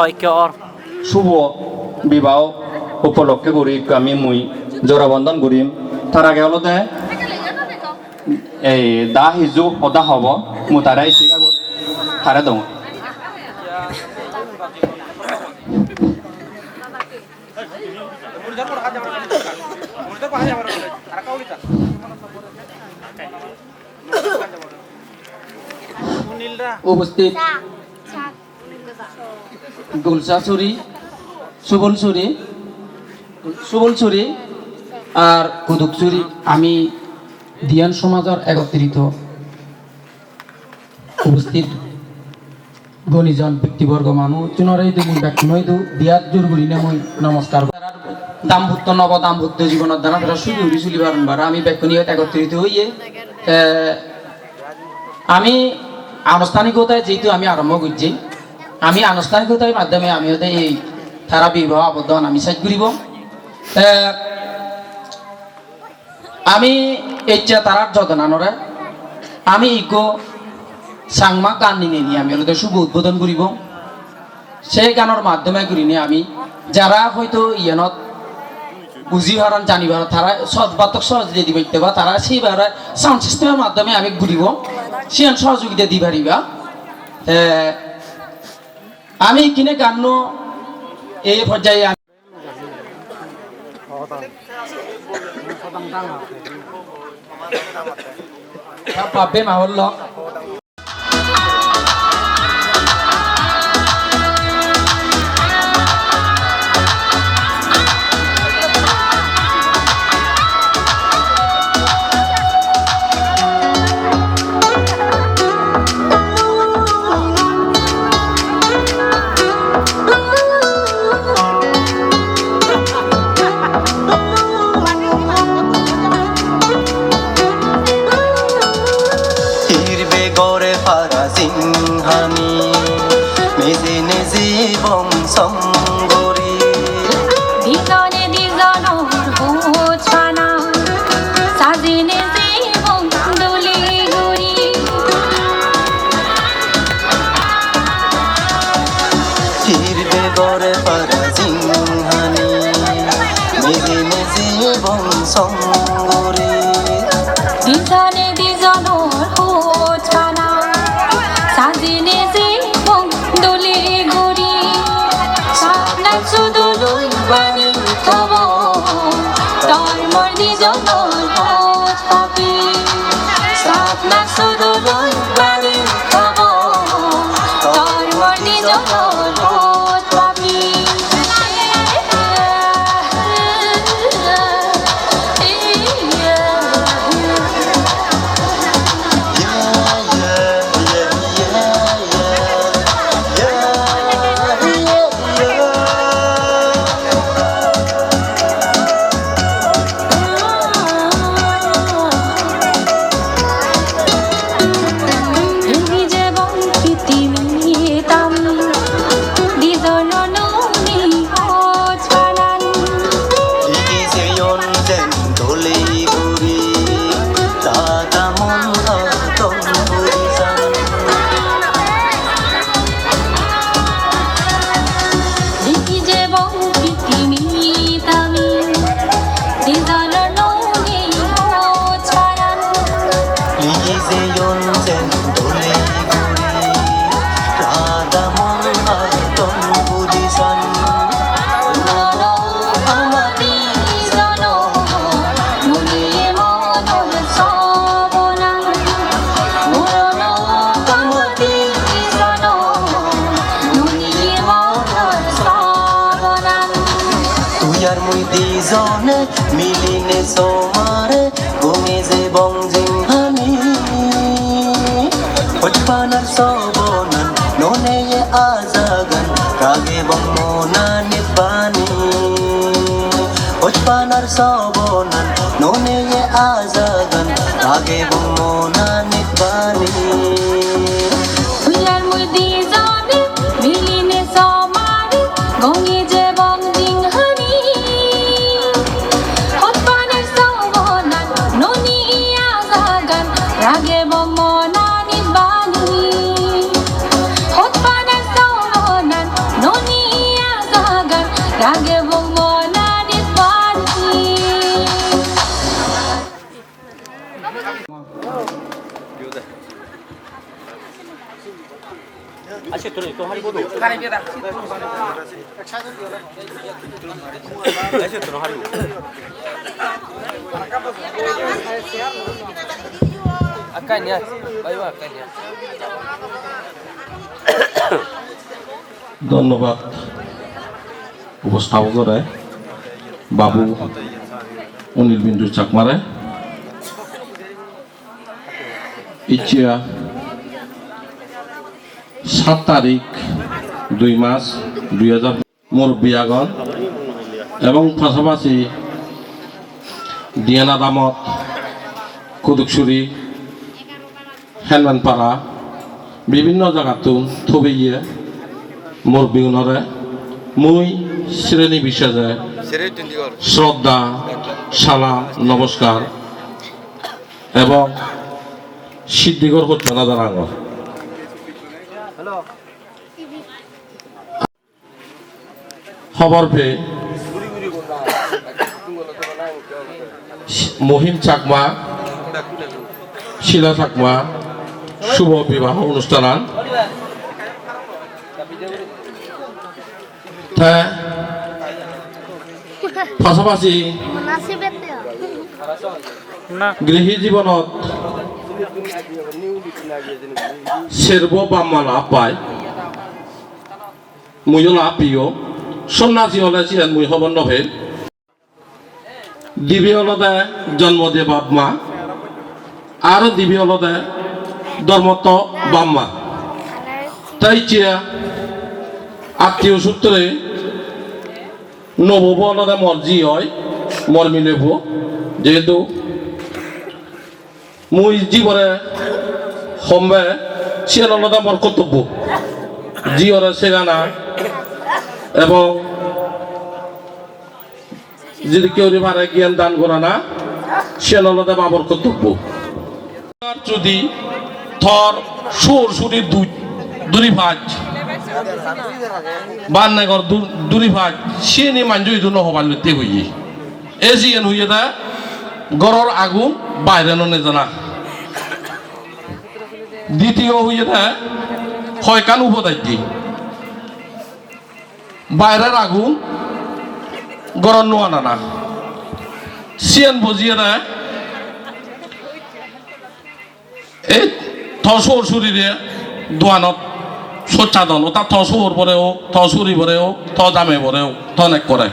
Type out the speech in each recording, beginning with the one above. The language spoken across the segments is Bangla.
ইকর শুভ বিবাহ উপলক্ষে করি আমি মুই জোড়া বন্ধন করিম তার আগে হলো দে এই দা হিজু সদা হব মু তারা স্বীকার তারা দওঁ উপস্থিত গুলশা চুরি সুবল চুরি আর কুদুক চুরি আমি দিয়ান সমাজের একত্রিত উপস্থিত গণিজন ব্যক্তিবর্গ মানুষ চুনরাই দুই ব্যক্তি নইদু দিয়াত জোর করি না মই নমস্কার দাম্পত্য নব দাম্পত্য জীবনের দ্বারা তারা শুধু চুলি বারবার আমি ব্যক্তিনিয়ত একত্রিত হইয়ে আমি আনুষ্ঠানিকতায় যেহেতু আমি আরম্ভ করছি আমি আনুষ্ঠানিকতার মাধ্যমে আমি ওদের এই তারা বিবাহ আবদ্ধ আমি সাইড করিব আমি এইটা তারার যতনানরে আমি ইকো সাংমা গান নিয়ে নিয়ে আমি ওদের শুভ উদ্বোধন করিব সেই গানের মাধ্যমে করি নিয়ে আমি যারা হয়তো ইয়ানত বুঝি হারান জানিবার তারা সৎবাতক সহযোগিতা দিবে বা তারা সেইবার সাউন্ড সিস্টেমের মাধ্যমে আমি ঘুরিব সে সহযোগিতা দি পারিবা আমি কিনে গান এই পর্যায়ে পাবে মাহল্ল মিলিনে সোমারে ঘুমে যে বংজিং হানি হচপানার সবনান ননে আজাগান রাগে বংমনা নিবানি হচপানার সবনান ননে আজাগান রাগে বংমনা নিবানি No Age bongona ni pati. ধন্যবাদ উপস্থাপকরে বাবু অনিল বিন্দু চাকমারে ইচ্ছা 7 তারিখ 2 মাস 2000 মুরব্বী আগন এবং পাশাপাশি দিয়ানা দামত কুদুকসুরি হেনমানপাড়া বিভিন্ন জায়গাতো থবিয়ে মুরব্বী উনরে মুই শ্রেণী বিশেষে শ্রদ্ধা সালাম নমস্কার এবং সিদ্ধিকর ঘটনা জানাঙ্গ খবর পেয়ে মহিম চাকমা শিলা চাকমা শুভ বিবাহ অনুষ্ঠান পাশাপাশি গৃহী জীবনত সেরব বাম্মা লাভ পায় মুইও লাভ পিও সন্ন্যাসী হলে ছিলেন মুই হবন নভেল দিবি হলদে জন্ম দিয়ে বাপ মা আর দিবি হলদে ধর্মত বাম্মা তাই চিয়া আত্মীয় সূত্রে নবব হলদে মর্জি হয় মর মিলেব যেহেতু মুই জীবনে সম্বে সে হলদে মর কর্তব্য জিওরে সেগানা এবং যদি কেউ পারে জ্ঞান দান করা না সে নলদে বাবর কর্তব্য যদি থর সুর সুরির দুরি ভাজ বান্নাগর দুরি ভাজ সে নি মানজু ইদু নহবাল লইতে হইয়ে এজিএন হইয়ে দা গরর আগুন বাইরে ননে জানা দ্বিতীয় হইয়ে দা হয়কান উপদায়ী বাইরের আগুন গরম নোয়া না সিয়ান বজিয়ে দেয় এই থসুর শরীরে দোয়ানত সচ্চাদন ও তার থসুর পরেও থসুরি পরেও থ জামে পরেও থনেক করে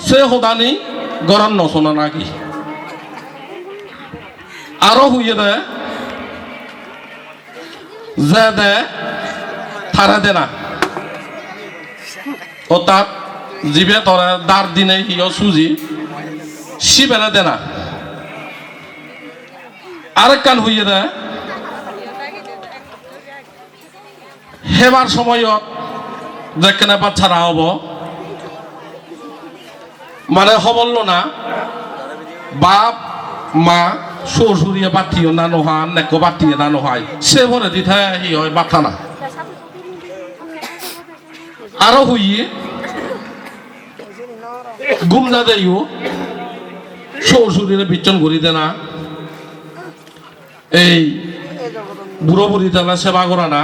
সে হোদানি গরম নশোনা নাকি আরো হইয়ে দেয় যে দেয় থারে দে না ও তার জিবে তরে দার দিনে হিও সুজি শিবেলা দেনা আরেক কান হইয়ে দেয় হেবার সময়ত যেখানে বাচ্চারা হব মানে হবল না বাপ মা শ্বশুরিয়ে বাতিও না নহান নেকো বাতিয়ে না নহায় সে ভরে দিতে হি হয় বাথা না আরো হইয়ে গুমজা দেইও শ্বশুরিয়ে বিচ্ছন করি দে না এই বুড়ো বুড়ি তালা সেবা করা না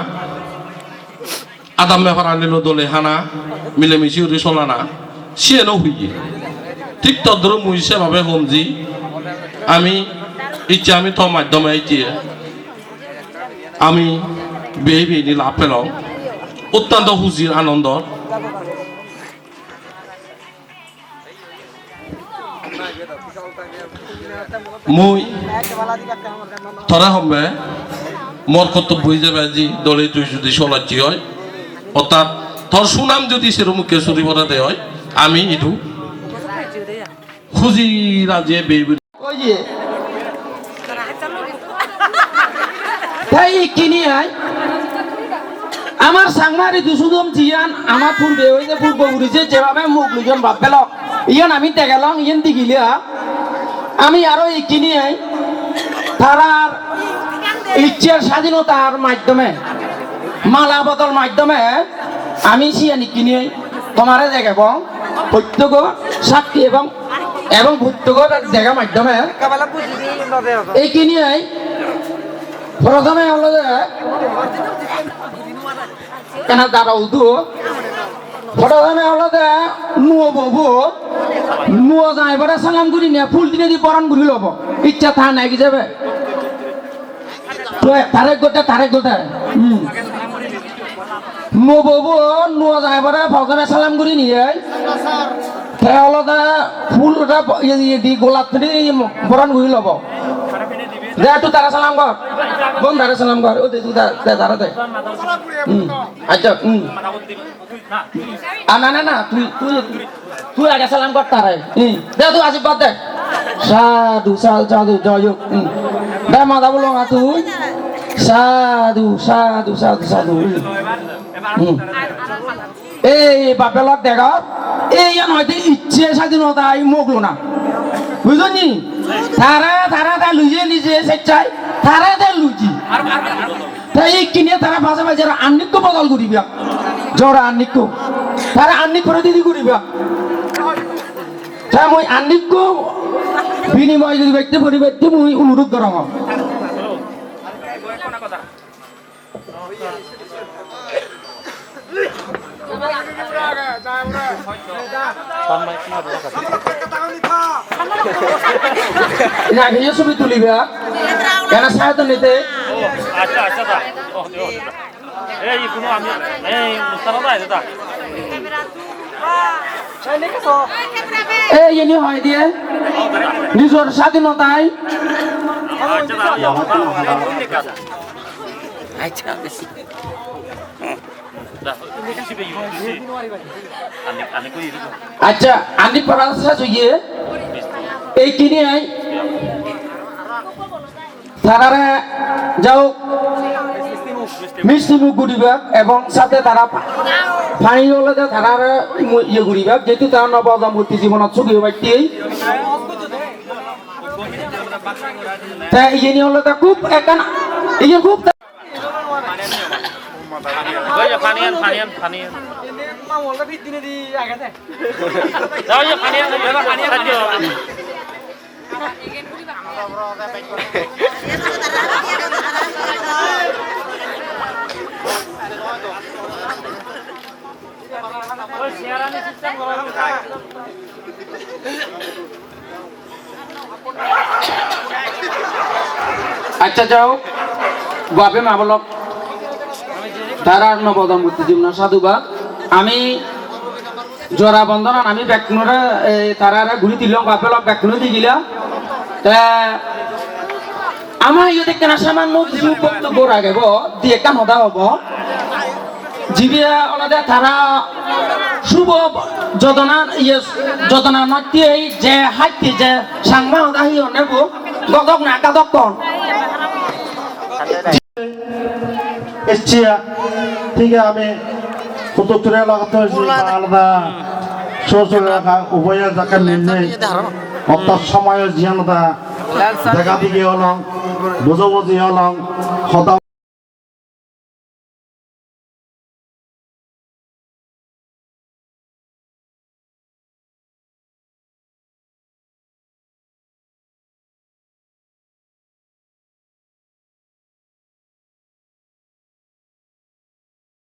আদাম ব্যাপার আনিল দলে হানা মিলেমিশি উঠে চলানা সিয়েনও হইয়ে ঠিক তদ্র মুই সেভাবে হমজি আমি ইচ্ছে আমি তো মাধ্যমে আইটিয়ে আমি বেই বেইনি লাভ পেলাম অত্যন্ত খুশির আনন্দ মুই ধরা হবে মোর কর্তব্য হিসেবে আজি দলে তুই যদি চলাচ্ছি হয় অর্থাৎ তোর সুনাম যদি সেরমুখে চুরি বরাতে হয় আমি ইদু খুঁজি রাজে বেবি তাই কিনি আয় আমার সাংমারি দুসুদম জিয়ান আমার পূর্বে ওই যে পূর্ব ঘুরিছে যেভাবে মুখ লুজন ভাব পেল ইয়ান আমি দেখালাম ইয়ান দিঘিলিয়া আমি আরো এই কিনি আই তারার ইচ্ছার স্বাধীনতার মাধ্যমে মালা বদল মাধ্যমে আমি সিয়ানি কিনি আই তোমারে দেখাব প্রত্যেক সাক্ষী এবং এবং প্রত্যেক দেখা মাধ্যমে এইখিনি প্রথমে হলো যে কেন তারা উদু প্রথমে হলো যে নুয়ো ববু নুয়ো যায় এবারে সালাম করি নিয়ে ফুল দিনে দিয়ে পরাণ ঘুরি লব ইচ্ছা থা নাই কি যাবে তারেক গোটা নুয়ো ববু নুয়ো যায় এবারে প্রথমে সালাম করি নিয়ে হলো যে ফুল ওটা দি গোলাপ পরাণ ঘুরি লব দে তুই তারা সালাম কর বোন তারা সালাম কর ও দে তুই তারা দে আচ্ছা না না না তুই তুই তুই আগে সালাম কর তারে দে তুই আশীর্বাদ দে সাধু সাধু জয় দে মাথা বলো না তুই সাধু সাধু সাধু সাধু এই বাপেলক দেখ এই হয়তো ইচ্ছে স্বাধীনতা মগলো না বুঝলি তারা লুজে নিজে চাই তারা লুজি তাই কিনে তারা বাজে বাজে আন্নিক বদল করিবা জরা আন্নিক তারা আন্নিক করে দিদি করিবা তাই মই আন্নিক বিনিময় যদি ব্যক্তি পরিবর্তে মই অনুরোধ করা ছবি তুলিবা কেন সাহায্য নিতে এই হয় দিয়ে নিজের স্বাধীনতায় আচ্ছা আনি পড়াশোনা জুগিয়ে এইখিনি তারা যাও মিষ্টি মুখ ঘুরিবা এবং সাথে তারা পানি হলে তারা ইয়ে ঘুরিবা যেহেতু তারা নবদম্পতি জীবনত সুখী ব্যক্তি তাই ইয়ে হলে তা খুব একান ইয়ে খুব আচ্ছা যাও বাপে মা বলক তারা নবদম্পতি জীবন সাধুবাদ আমি জরা বন্ধন আমি ব্যাকুণরা তারা ঘুরি দিলাম বাপে লোক ব্যাকুণ দিয়ে গিলা তা আমার ইয়ে দেখতে না সামান্য জীব বক্তব্য রাখব দিয়ে কাম হদা হব জীবিয়া ওনাদের তারা শুভ যতনা মাতি যে হাইতে যে সাংমা হদা হি নেব গদক না কাদক কন এসছিয়া ঠিক আছে আমি কুতুবতুরে লাগাতে হয়েছি আলাদা শ্বশুর রাখা উভয়ের যাকে নির্ণয় অর্থাৎ সময়ের জিয়ানতা দেখা দিকে হলাম বুঝাবুঝি হলাম সদা